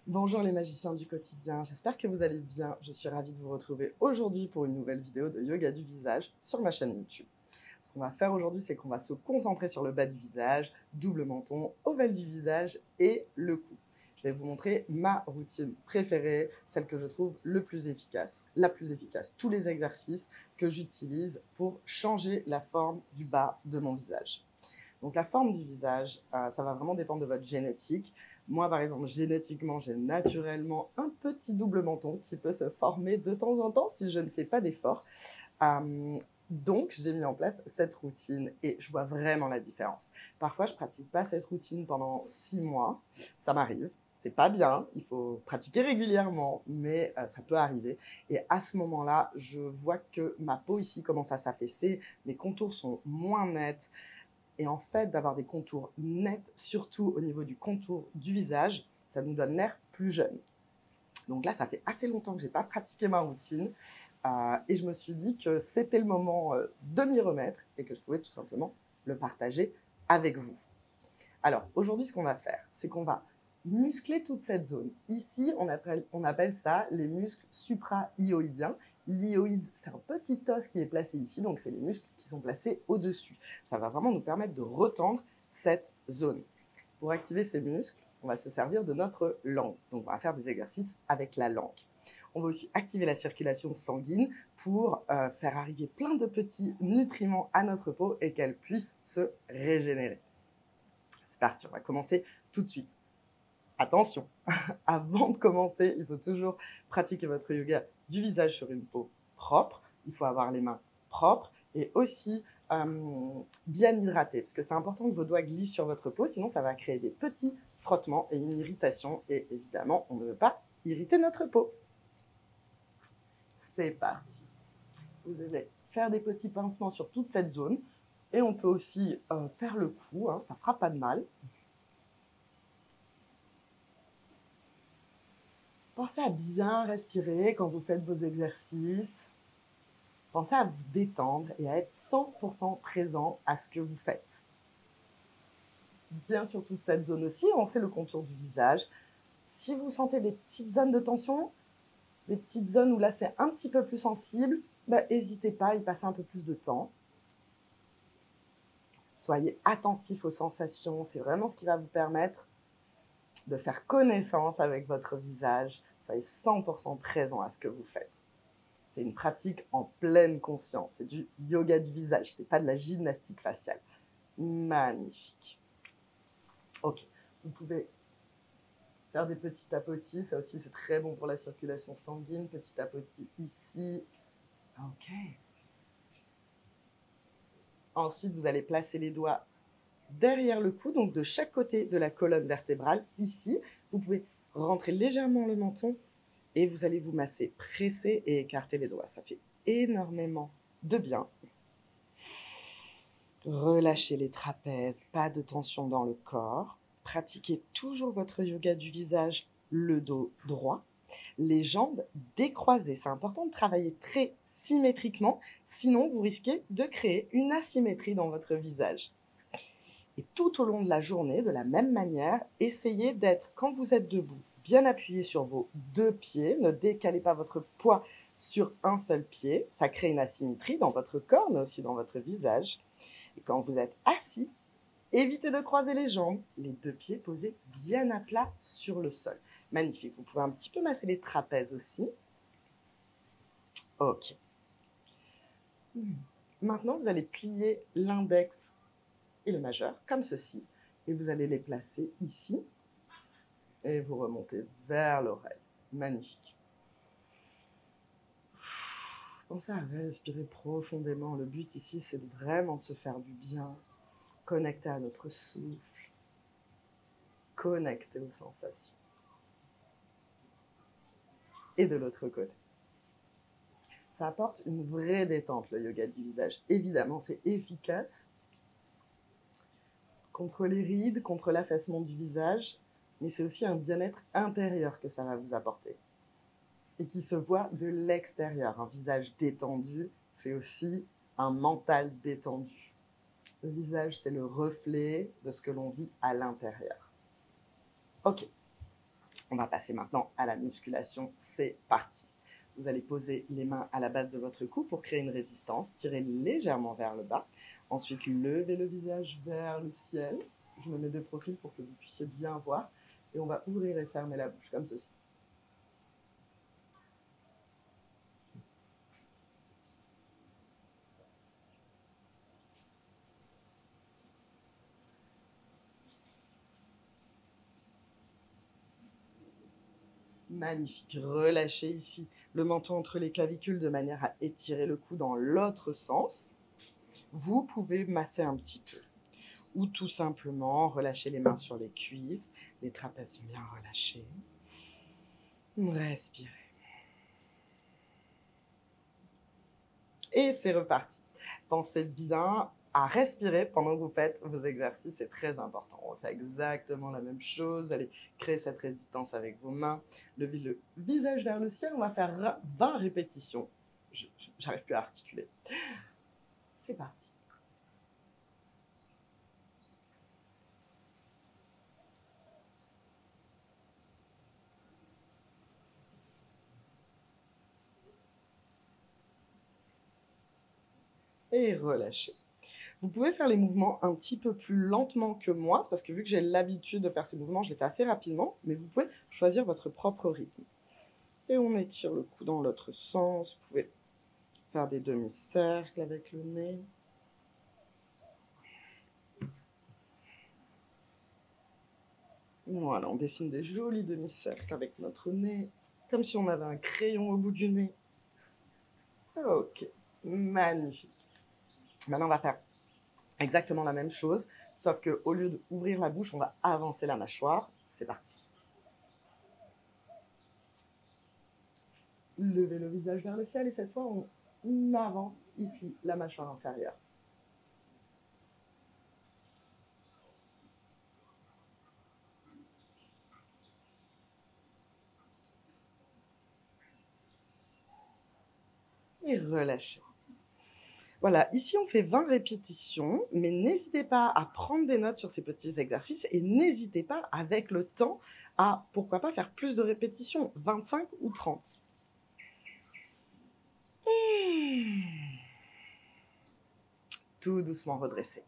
Bonjour les magiciens du quotidien, j'espère que vous allez bien. Je suis ravie de vous retrouver aujourd'hui pour une nouvelle vidéo de yoga du visage sur ma chaîne YouTube. Ce qu'on va faire aujourd'hui, c'est qu'on va se concentrer sur le bas du visage, double menton, ovale du visage et le cou. Je vais vous montrer ma routine préférée, celle que je trouve la plus efficace, tous les exercices que j'utilise pour changer la forme du bas de mon visage. Donc la forme du visage, ça va vraiment dépendre de votre génétique. Moi, par exemple, génétiquement, j'ai naturellement un petit double menton qui peut se former de temps en temps si je ne fais pas d'effort. Donc, j'ai mis en place cette routine et je vois vraiment la différence. Parfois, je ne pratique pas cette routine pendant 6 mois. Ça m'arrive. C'est pas bien, il faut pratiquer régulièrement, mais ça peut arriver. Et à ce moment-là, je vois que ma peau ici commence à s'affaisser, mes contours sont moins nets. Et en fait, d'avoir des contours nets, surtout au niveau du contour du visage, ça nous donne l'air plus jeune. Donc là, ça fait assez longtemps que je n'ai pas pratiqué ma routine et je me suis dit que c'était le moment de m'y remettre et que je pouvais tout simplement le partager avec vous. Alors, aujourd'hui, ce qu'on va faire, c'est qu'on va muscler toute cette zone. Ici, on appelle ça les muscles supra-hyoïdiens. L'hyoïde, c'est un petit os qui est placé ici, donc c'est les muscles qui sont placés au-dessus. Ça va vraiment nous permettre de retendre cette zone. Pour activer ces muscles, on va se servir de notre langue. Donc, on va faire des exercices avec la langue. On va aussi activer la circulation sanguine pour faire arriver plein de petits nutriments à notre peau et qu'elle puisse se régénérer. C'est parti, on va commencer tout de suite. Attention, avant de commencer, il faut toujours pratiquer votre yoga du visage sur une peau propre. Il faut avoir les mains propres et aussi bien hydratées, parce que c'est important que vos doigts glissent sur votre peau, sinon ça va créer des petits frottements et une irritation. Et évidemment, on ne veut pas irriter notre peau. C'est parti. Vous allez faire des petits pincements sur toute cette zone. Et on peut aussi faire le cou, hein, ça ne fera pas de mal. Pensez à bien respirer quand vous faites vos exercices. Pensez à vous détendre et à être 100% présent à ce que vous faites. Bien sur toute cette zone aussi, on fait le contour du visage. Si vous sentez des petites zones de tension, des petites zones où là c'est un petit peu plus sensible, n'hésitez pas à y passer un peu plus de temps. Soyez attentif aux sensations, c'est vraiment ce qui va vous permettre de faire connaissance avec votre visage. Soyez 100% présent à ce que vous faites. C'est une pratique en pleine conscience. C'est du yoga du visage. Ce n'est pas de la gymnastique faciale. Magnifique. Ok. Vous pouvez faire des petits tapotis. Ça aussi, c'est très bon pour la circulation sanguine. Petit tapotis ici. Ok. Ensuite, vous allez placer les doigts derrière le cou, donc de chaque côté de la colonne vertébrale, ici. Vous pouvez rentrer légèrement le menton et vous allez vous masser, presser et écarter les doigts. Ça fait énormément de bien. Relâchez les trapèzes, pas de tension dans le corps. Pratiquez toujours votre yoga du visage, le dos droit. Les jambes décroisées. C'est important de travailler très symétriquement, sinon vous risquez de créer une asymétrie dans votre visage. Et tout au long de la journée, de la même manière, essayez d'être, quand vous êtes debout, bien appuyé sur vos deux pieds. Ne décalez pas votre poids sur un seul pied. Ça crée une asymétrie dans votre corps, mais aussi dans votre visage. Et quand vous êtes assis, évitez de croiser les jambes, les deux pieds posés bien à plat sur le sol. Magnifique. Vous pouvez un petit peu masser les trapèzes aussi. Ok. Maintenant, vous allez plier l'index et le majeur, comme ceci. Et vous allez les placer ici. Et vous remontez vers l'oreille. Magnifique. Pensez à respirer profondément. Le but ici, c'est vraiment de se faire du bien. Connecter à notre souffle. Connecter aux sensations. Et de l'autre côté. Ça apporte une vraie détente, le yoga du visage. Évidemment, c'est efficace contre les rides, contre l'affaissement du visage, mais c'est aussi un bien-être intérieur que ça va vous apporter et qui se voit de l'extérieur. Un visage détendu, c'est aussi un mental détendu. Le visage, c'est le reflet de ce que l'on vit à l'intérieur. Ok. On va passer maintenant à la musculation. C'est parti. Vous allez poser les mains à la base de votre cou pour créer une résistance. Tirez légèrement vers le bas. Ensuite, levez le visage vers le ciel. Je me mets de profil pour que vous puissiez bien voir. Et on va ouvrir et fermer la bouche comme ceci. Magnifique. Relâchez ici le menton entre les clavicules de manière à étirer le cou dans l'autre sens. Vous pouvez masser un petit peu ou tout simplement relâcher les mains sur les cuisses. Les trapèzes sont bien relâchés. Respirez. Et c'est reparti. Pensez bien à respirer pendant que vous faites vos exercices, c'est très important. On fait exactement la même chose, vous allez créer cette résistance avec vos mains, levez le visage vers le ciel, on va faire 20 répétitions. J'arrive plus à articuler. C'est parti. Et relâchez. Vous pouvez faire les mouvements un petit peu plus lentement que moi, c'est parce que vu que j'ai l'habitude de faire ces mouvements, je les fais assez rapidement, mais vous pouvez choisir votre propre rythme. Et on étire le cou dans l'autre sens, vous pouvez faire des demi-cercles avec le nez. Voilà, on dessine des jolis demi-cercles avec notre nez, comme si on avait un crayon au bout du nez. Ok, magnifique. Maintenant, on va faire exactement la même chose, sauf qu'au lieu d'ouvrir la bouche, on va avancer la mâchoire. C'est parti. Levez le visage vers le ciel et cette fois, on avance ici la mâchoire inférieure. Et relâchez. Voilà, ici on fait 20 répétitions, mais n'hésitez pas à prendre des notes sur ces petits exercices et n'hésitez pas avec le temps à, pourquoi pas, faire plus de répétitions, 25 ou 30. Tout doucement redresser.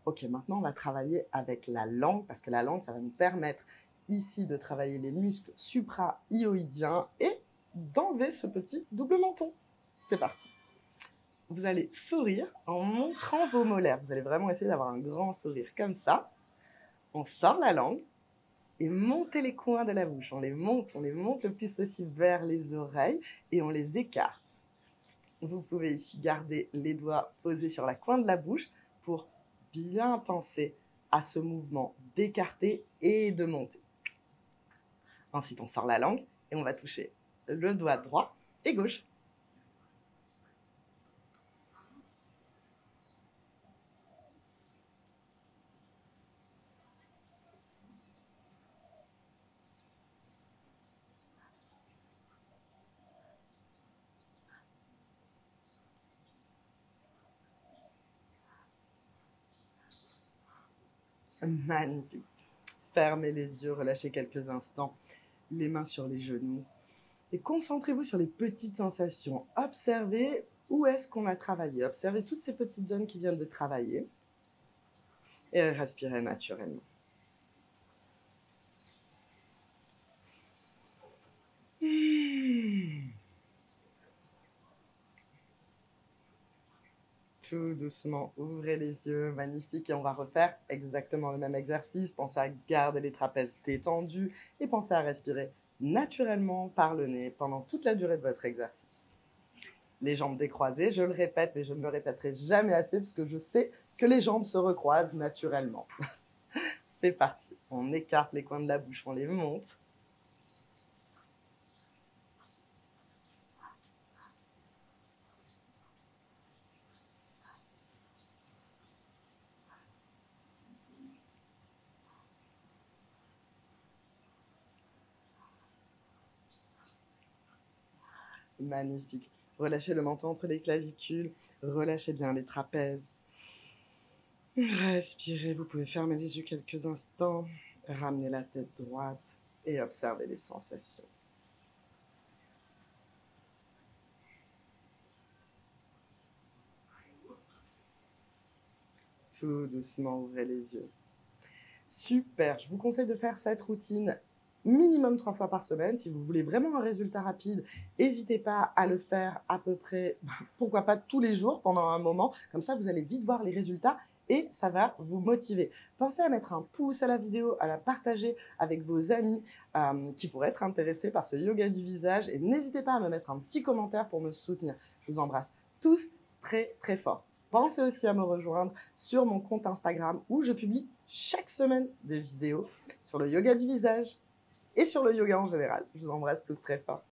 Ok, maintenant on va travailler avec la langue, parce que la langue, ça va nous permettre ici de travailler les muscles supra-hyoïdiens et d'enlever ce petit double menton. C'est parti. Vous allez sourire en montrant vos molaires. Vous allez vraiment essayer d'avoir un grand sourire comme ça. On sort la langue et montez les coins de la bouche. On les monte le plus possible vers les oreilles et on les écarte. Vous pouvez ici garder les doigts posés sur la coin de la bouche pour bien penser à ce mouvement d'écarter et de monter. Ensuite, on sort la langue et on va toucher le doigt droit et gauche. Magnifique. Fermez les yeux, relâchez quelques instants, les mains sur les genoux. Et concentrez-vous sur les petites sensations. Observez où est-ce qu'on a travaillé. Observez toutes ces petites zones qui viennent de travailler. Et respirez naturellement. Tout doucement, ouvrez les yeux, magnifique. Et on va refaire exactement le même exercice. Pensez à garder les trapèzes détendus et pensez à respirer naturellement par le nez pendant toute la durée de votre exercice. Les jambes décroisées, je le répète, mais je ne le répéterai jamais assez parce que je sais que les jambes se recroisent naturellement. C'est parti. On écarte les coins de la bouche, on les monte. Magnifique. Relâchez le menton entre les clavicules. Relâchez bien les trapèzes. Respirez. Vous pouvez fermer les yeux quelques instants. Ramenez la tête droite et observez les sensations. Tout doucement, ouvrez les yeux. Super, je vous conseille de faire cette routine minimum 3 fois par semaine. Si vous voulez vraiment un résultat rapide, n'hésitez pas à le faire à peu près, pourquoi pas tous les jours pendant un moment. Comme ça, vous allez vite voir les résultats et ça va vous motiver. Pensez à mettre un pouce à la vidéo, à la partager avec vos amis qui pourraient être intéressés par ce yoga du visage. Et n'hésitez pas à me mettre un petit commentaire pour me soutenir. Je vous embrasse tous très très fort. Pensez aussi à me rejoindre sur mon compte Instagram où je publie chaque semaine des vidéos sur le yoga du visage et sur le yoga en général. Je vous embrasse tous très fort.